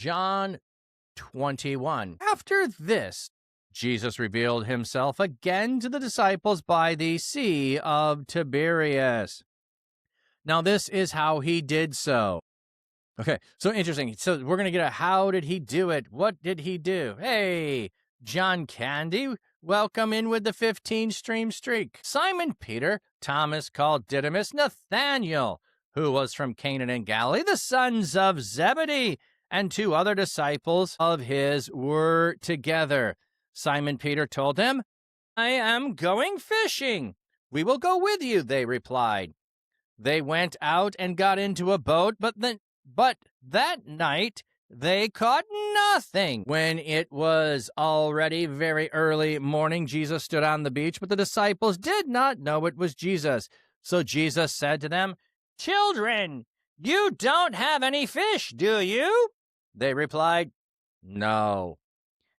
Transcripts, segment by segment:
John 21. After this, Jesus revealed himself again to the disciples by the Sea of Tiberias. Now, this is how he did so. Okay, so interesting. So we're going to get a how did he do it? What did he do? Hey, John Candy, welcome in with the 15-stream streak. Simon Peter, Thomas called Didymus, Nathanael, who was from Canaan and Galilee, the sons of Zebedee, and 2 other disciples of his were together. Simon Peter told him, I am going fishing. We will go with you, they replied. They went out and got into a boat, but that night they caught nothing. When it was already very early morning, Jesus stood on the beach, but the disciples did not know it was Jesus. So Jesus said to them, Children, you don't have any fish, do you? They replied, No.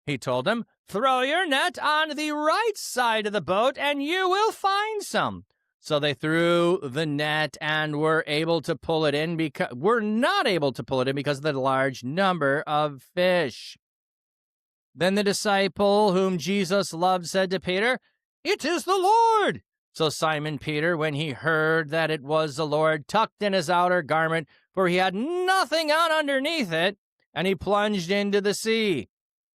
He told them, Throw your net on the right side of the boat, and you will find some. So they threw the net and were able to pull it in not able to pull it in because of the large number of fish. Then the disciple whom Jesus loved said to Peter, It is the Lord. So Simon Peter, when he heard that it was the Lord, tucked in his outer garment, for he had nothing on underneath it, and he plunged into the sea.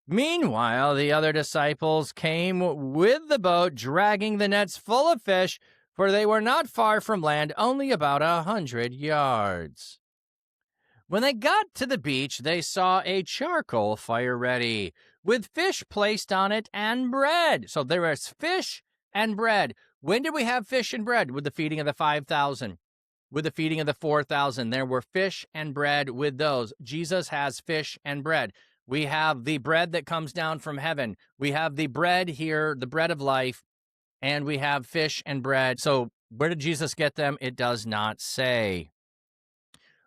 Meanwhile, the other disciples came with the boat, dragging the nets full of fish, for they were not far from land, only about 100 yards. When they got to the beach, they saw a charcoal fire ready, with fish placed on it and bread. So there was fish and bread. When did we have fish and bread? With the feeding of the 5,000. With the feeding of the 4,000, there were fish and bread with those. Jesus has fish and bread. We have the bread that comes down from heaven. We have the bread here, the bread of life. And we have fish and bread. So where did Jesus get them? It does not say.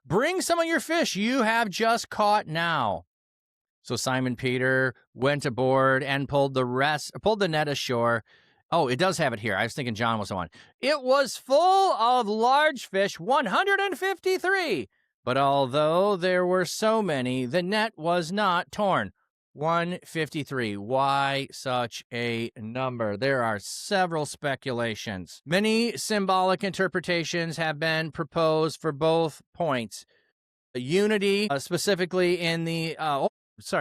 Bring some of your fish you have just caught now. So Simon Peter went aboard and pulled the net ashore. Oh, it does have it here. I was thinking John was the one. It was full of large fish, 153. But although there were so many, the net was not torn. 153. Why such a number? There are several speculations. Many symbolic interpretations have been proposed for both points. Unity, specifically in the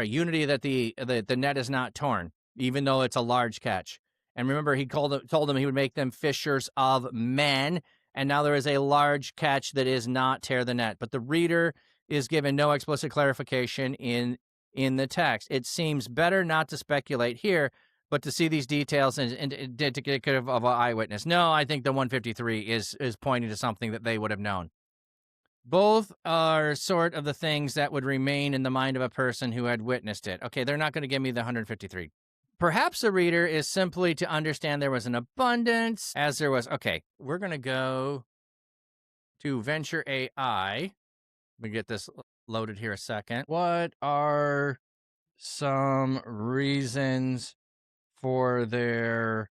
unity that the net is not torn, even though it's a large catch. And remember, he told them he would make them fishers of men. And now there is a large catch that is not tear the net. But the reader is given no explicit clarification in the text. It seems better not to speculate here, but to see these details and to get of an eyewitness. No, I think the 153 is pointing to something that they would have known. Both are sort of the things that would remain in the mind of a person who had witnessed it. Okay, they're not going to give me the 153. Perhaps the reader is simply to understand there was an abundance, as there was. Okay, we're going to go to Venture AI. Let me get this loaded here a second. What are some reasons for there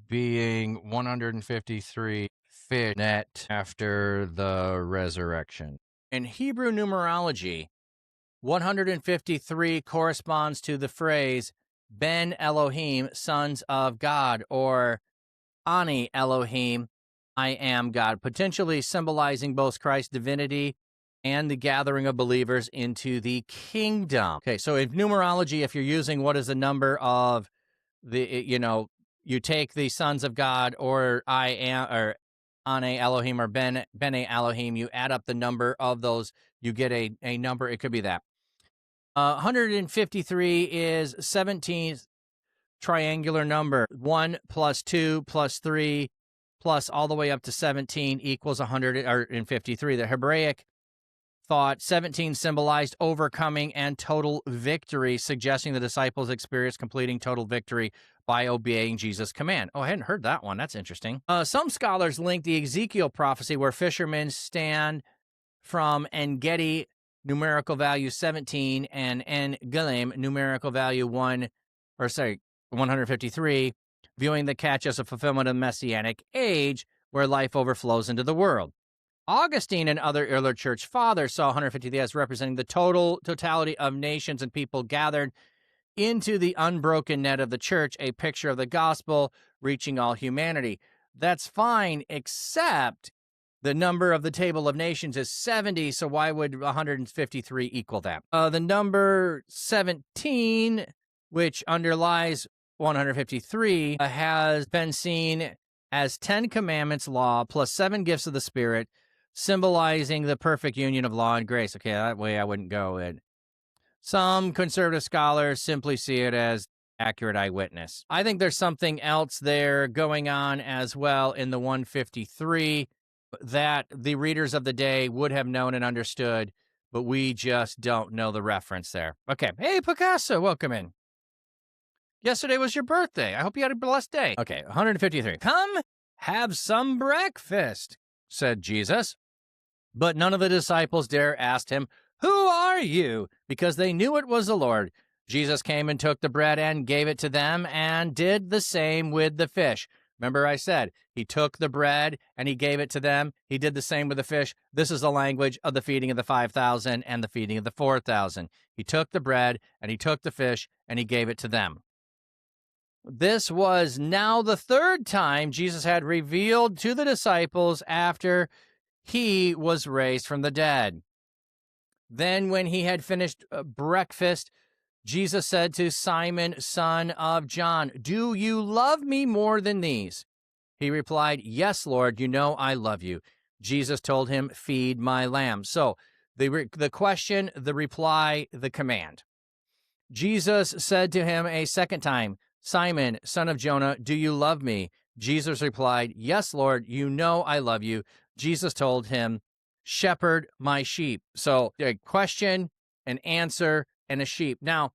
being 153 fish net after the resurrection? In Hebrew numerology, 153 corresponds to the phrase Ben Elohim, sons of God, or Ani Elohim, I am God, potentially symbolizing both Christ's divinity and the gathering of believers into the kingdom. Okay, so in numerology, if you're using what is the number of you take the sons of God, or I am, or Ane Elohim, or Bene Elohim, you add up the number of those, you get a number. It could be that. 153 is 17th triangular number. 1 plus 2 plus 3 plus all the way up to 17 equals 153. The Hebraic thought 17 symbolized overcoming and total victory, suggesting the disciples experienced completing total victory by obeying Jesus' command. Oh, I hadn't heard that one. That's interesting. Some scholars link the Ezekiel prophecy where fishermen stand from En-Gedi, numerical value 17, and En-Gilem, numerical value 153, viewing the catch as a fulfillment of the Messianic age where life overflows into the world. Augustine and other early church fathers saw 150 as representing the totality of nations and people gathered into the unbroken net of the church, a picture of the gospel reaching all humanity. That's fine, except the number of the table of nations is 70, so why would 153 equal that? The number 17, which underlies 153, has been seen as 10 commandments law plus 7 gifts of the Spirit, symbolizing the perfect union of law and grace. Okay, that way I wouldn't go in. Some conservative scholars simply see it as accurate eyewitness. I think there's something else there going on as well in the 153 that the readers of the day would have known and understood, but we just don't know the reference there. Okay. Hey, Picasso, welcome in. Yesterday was your birthday. I hope you had a blessed day. Okay, 153. Come, have some breakfast, said Jesus. But none of the disciples dare ask him, who are you? Because they knew it was the Lord. Jesus came and took the bread and gave it to them and did the same with the fish. Remember I said, he took the bread and he gave it to them. He did the same with the fish. This is the language of the feeding of the 5,000 and the feeding of the 4,000. He took the bread and he took the fish and he gave it to them. This was now the third time Jesus had revealed to the disciples after he was raised from the dead. Then when he had finished breakfast, Jesus said to Simon, son of John, do you love me more than these? He replied, yes, Lord, you know I love you. Jesus told him, feed my lambs. So the question, the reply, the command. Jesus said to him a second time, Simon, son of Jonah, do you love me? Jesus replied, yes, Lord, you know I love you. Jesus told him, shepherd my sheep. So a question, an answer, and a sheep. Now,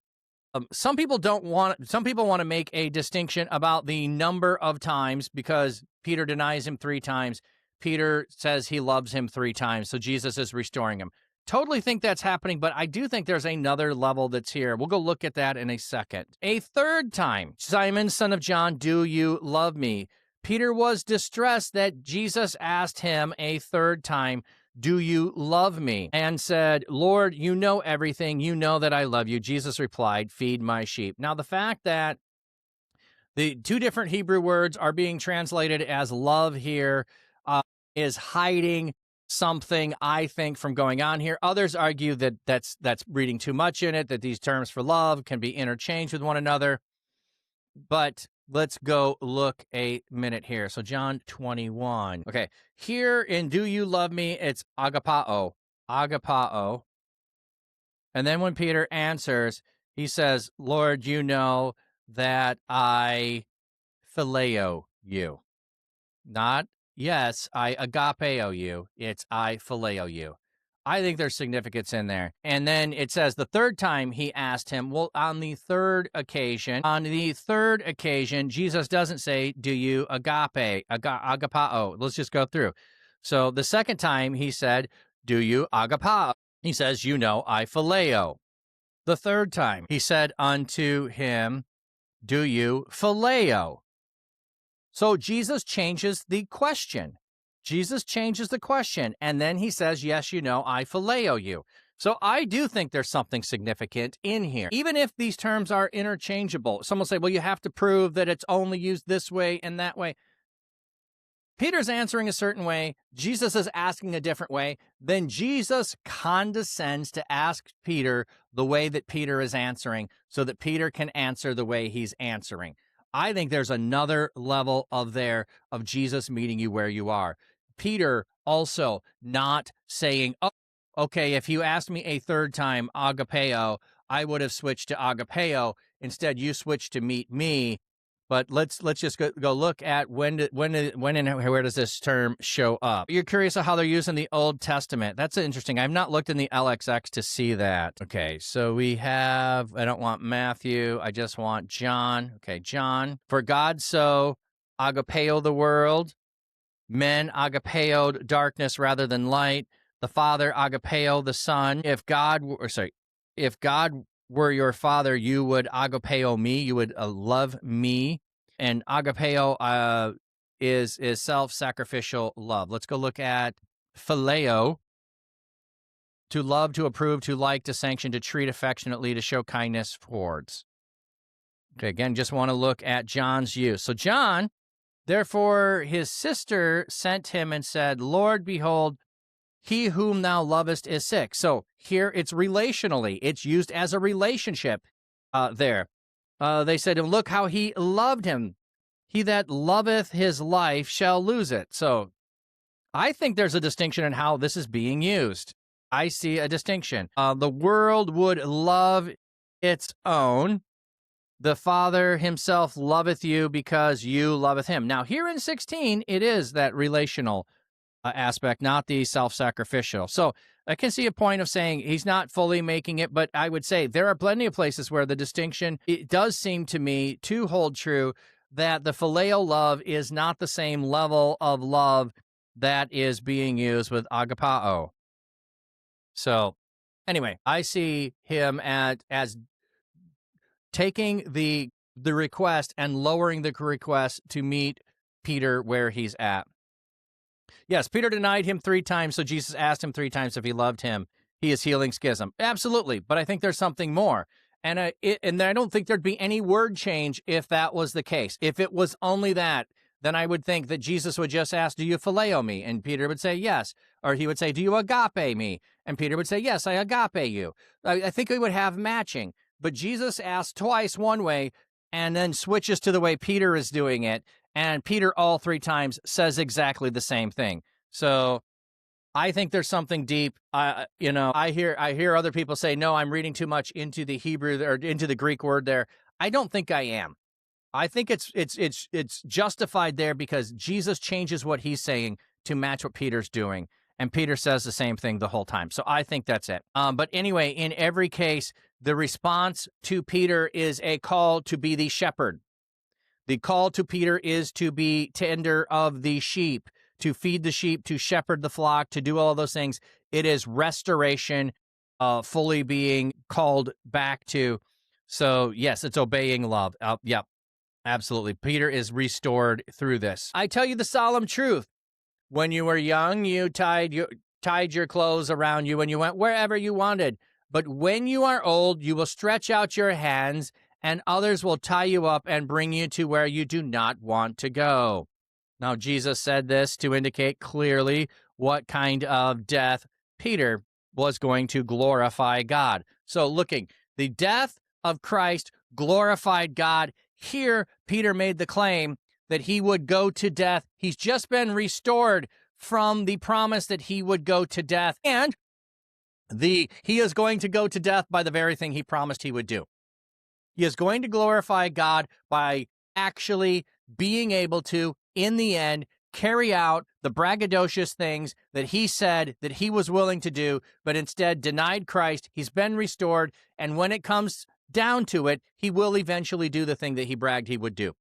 some people want to make a distinction about the number of times because Peter denies him 3 times. Peter says he loves him 3 times, so Jesus is restoring him. Totally think that's happening, but I do think there's another level that's here. We'll go look at that in a second. A third time, Simon, son of John, do you love me? Peter was distressed that Jesus asked him a third time, do you love me? And said, Lord, you know everything. You know that I love you. Jesus replied, feed my sheep. Now, the fact that the 2 different Hebrew words are being translated as love here is hiding something, I think, from going on here. Others argue that that's reading too much in it, that these terms for love can be interchanged with one another. But let's go look a minute here. So John 21. Okay, here in do you love me, it's agapao. Agapao. And then when Peter answers, he says, Lord, you know that I phileo you. Not, yes, I agapeo you. It's I phileo you. I think there's significance in there. And then it says the third time he asked him, well, on the third occasion, Jesus doesn't say, do you agapao? Let's just go through. So the second time he said, do you agapao? He says, you know, I phileo. The third time he said unto him, do you phileo? So Jesus changes the question. Jesus changes the question, and then he says, yes, you know, I phileo you. So I do think there's something significant in here. Even if these terms are interchangeable, some will say, well, you have to prove that it's only used this way and that way. Peter's answering a certain way. Jesus is asking a different way. Then Jesus condescends to ask Peter the way that Peter is answering so that Peter can answer the way he's answering. I think there's another level of Jesus meeting you where you are. Peter also not saying, oh, okay, if you asked me a third time, agapeo, I would have switched to agapeo. Instead, you switched to meet me. But let's just go look at when and where does this term show up. You're curious of how they're using the Old Testament. That's interesting. I've not looked in the LXX to see that. Okay, so we have, I don't want Matthew, I just want John. Okay, John. For God so agapeo the world, men agapeoed darkness rather than light, the Father agapeo the Son. If God were your father, you would agapeo me, you would love me. And agapeo is self-sacrificial love. Let's go look at Phileo, to love, to approve, to like, to sanction, to treat affectionately, to show kindness towards. Okay, again, just want to look at John's use. So John, therefore his sister sent him and said, Lord, behold, he whom thou lovest is sick. So here it's relationally. It's used as a relationship there. They said, look how he loved him. He that loveth his life shall lose it. So I think there's a distinction in how this is being used. I see a distinction. The world would love its own. The Father himself loveth you because you loveth him. Now, here in 16, it is that relational aspect, not the self-sacrificial. So I can see a point of saying he's not fully making it, but I would say there are plenty of places where the distinction, it does seem to me to hold true that the phileo love is not the same level of love that is being used with agapao. So anyway, I see him as taking the request and lowering the request to meet Peter where he's at. Yes, Peter denied him 3 times, so Jesus asked him 3 times if he loved him. He is healing schism. Absolutely, but I think there's something more. And I don't think there'd be any word change if that was the case. If it was only that, then I would think that Jesus would just ask, do you phileo me? And Peter would say, yes. Or he would say, do you agape me? And Peter would say, yes, I agape you. I think we would have matching. But Jesus asks twice one way and then switches to the way Peter is doing it. And Peter all 3 times says exactly the same thing. So I think there's something deep. I hear other people say, no, I'm reading too much into the Hebrew or into the Greek word there. I don't think I am. I think it's justified there because Jesus changes what he's saying to match what Peter's doing. And Peter says the same thing the whole time. So I think that's it. But anyway, in every case, the response to Peter is a call to be the shepherd. The call to Peter is to be tender of the sheep, to feed the sheep, to shepherd the flock, to do all those things. It is restoration, fully being called back to. So yes, it's obeying love. Yep, absolutely. Peter is restored through this. I tell you the solemn truth. When you were young, you tied your clothes around you and you went wherever you wanted. But when you are old, you will stretch out your hands and others will tie you up and bring you to where you do not want to go. Now, Jesus said this to indicate clearly what kind of death Peter was going to glorify God. So looking, the death of Christ glorified God. Here, Peter made the claim that he would go to death. He's just been restored from the promise that he would go to death. And he is going to go to death by the very thing he promised he would do. He is going to glorify God by actually being able to, in the end, carry out the braggadocious things that he said that he was willing to do, but instead denied Christ. He's been restored, and when it comes down to it, he will eventually do the thing that he bragged he would do.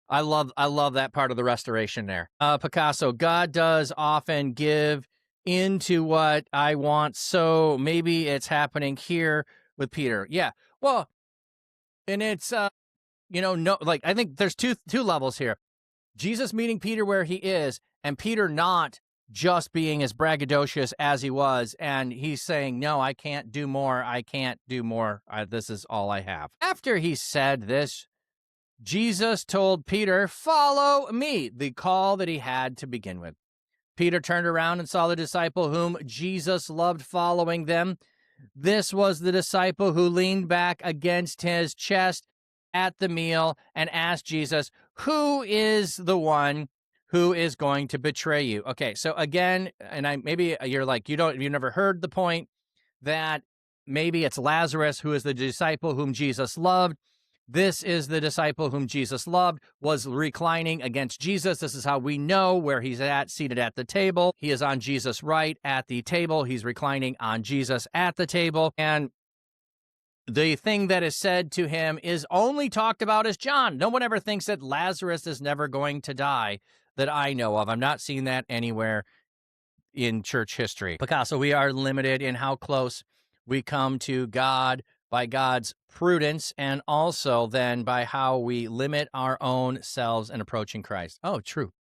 I love that part of the restoration there. Picasso, God does often give into what I want, so maybe it's happening here with Peter. Yeah, well, and it's, I think there's two levels here. Jesus meeting Peter where he is, and Peter not just being as braggadocious as he was, and he's saying, no, I can't do more. I can't do more. This is all I have. After he said this, Jesus told Peter, follow me, the call that he had to begin with. Peter turned around and saw the disciple whom Jesus loved following them. This was the disciple who leaned back against his chest at the meal and asked Jesus, who is the one who is going to betray you? Okay, so again, and maybe you're like, you've never heard the point that maybe it's Lazarus who is the disciple whom Jesus loved. This is the disciple whom Jesus loved, was reclining against Jesus. This is how we know where he's at, seated at the table. He is on Jesus' right at the table. He's reclining on Jesus at the table. And the thing that is said to him is only talked about as John. No one ever thinks that Lazarus is never going to die that I know of. I'm not seeing that anywhere in church history. Picasso, we are limited in how close we come to God by God's prudence, and also then by how we limit our own selves in approaching Christ. Oh, true.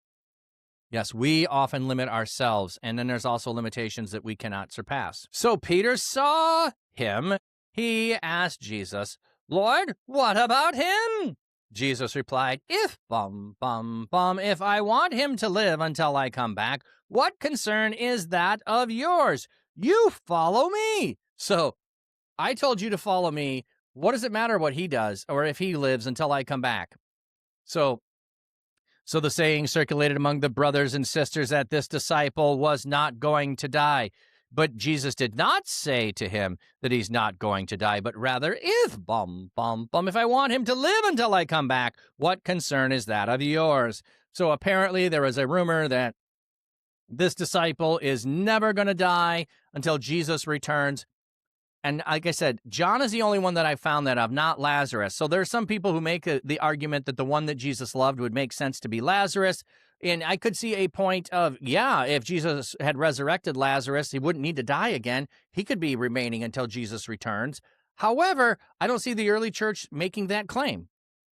Yes, we often limit ourselves, and then there's also limitations that we cannot surpass. So Peter saw him. He asked Jesus, Lord, what about him? Jesus replied, if I want him to live until I come back, what concern is that of yours? You follow me. So I told you to follow me. What does it matter what he does or if he lives until I come back? So the saying circulated among the brothers and sisters that this disciple was not going to die. But Jesus did not say to him that he's not going to die, but rather, if I want him to live until I come back, what concern is that of yours? So apparently there is a rumor that this disciple is never going to die until Jesus returns. And like I said, John is the only one that I found that of, not Lazarus. So there are some people who make the argument that the one that Jesus loved would make sense to be Lazarus. And I could see a point of, yeah, if Jesus had resurrected Lazarus, he wouldn't need to die again. He could be remaining until Jesus returns. However, I don't see the early church making that claim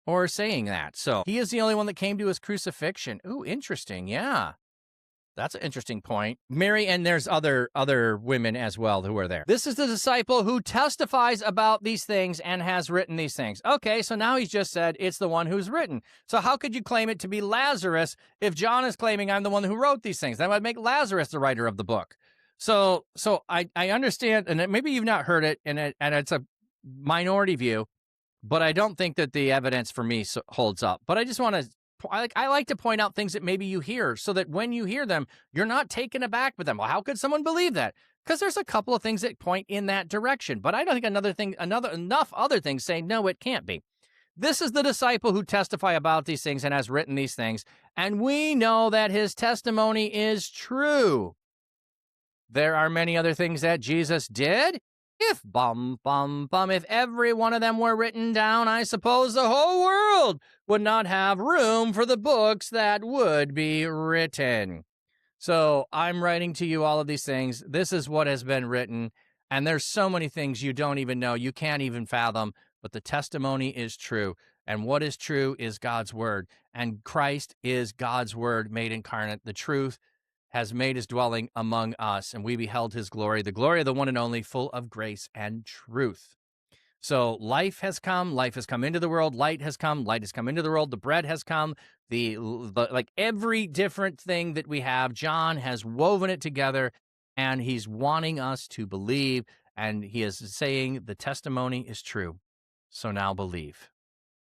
or saying that. So he is the only one that came to his crucifixion. Ooh, interesting. Yeah. That's an interesting point. Mary, and there's other women as well who are there. This is the disciple who testifies about these things and has written these things. Okay, so now he's just said it's the one who's written. So how could you claim it to be Lazarus if John is claiming I'm the one who wrote these things? That would make Lazarus the writer of the book. So I understand, and maybe you've not heard it, and it's a minority view, but I don't think that the evidence for me holds up. But I just want to I like to point out things that maybe you hear so that when you hear them, you're not taken aback with them. Well, how could someone believe that? Because there's a couple of things that point in that direction. But I don't think enough other things say, no, it can't be. This is the disciple who testifies about these things and has written these things. And we know that his testimony is true. There are many other things that Jesus did. If if every one of them were written down, I suppose the whole world would not have room for the books that would be written. So I'm writing to you all of these things. This is what has been written. And there's so many things you don't even know. You can't even fathom. But the testimony is true. And what is true is God's word. And Christ is God's word made incarnate. The truth has made his dwelling among us, and we beheld his glory, the glory of the one and only, full of grace and truth. So life has come into the world, light has come into the world, the bread has come, the like every different thing that we have, John has woven it together, and he's wanting us to believe, and he is saying the testimony is true. So now believe.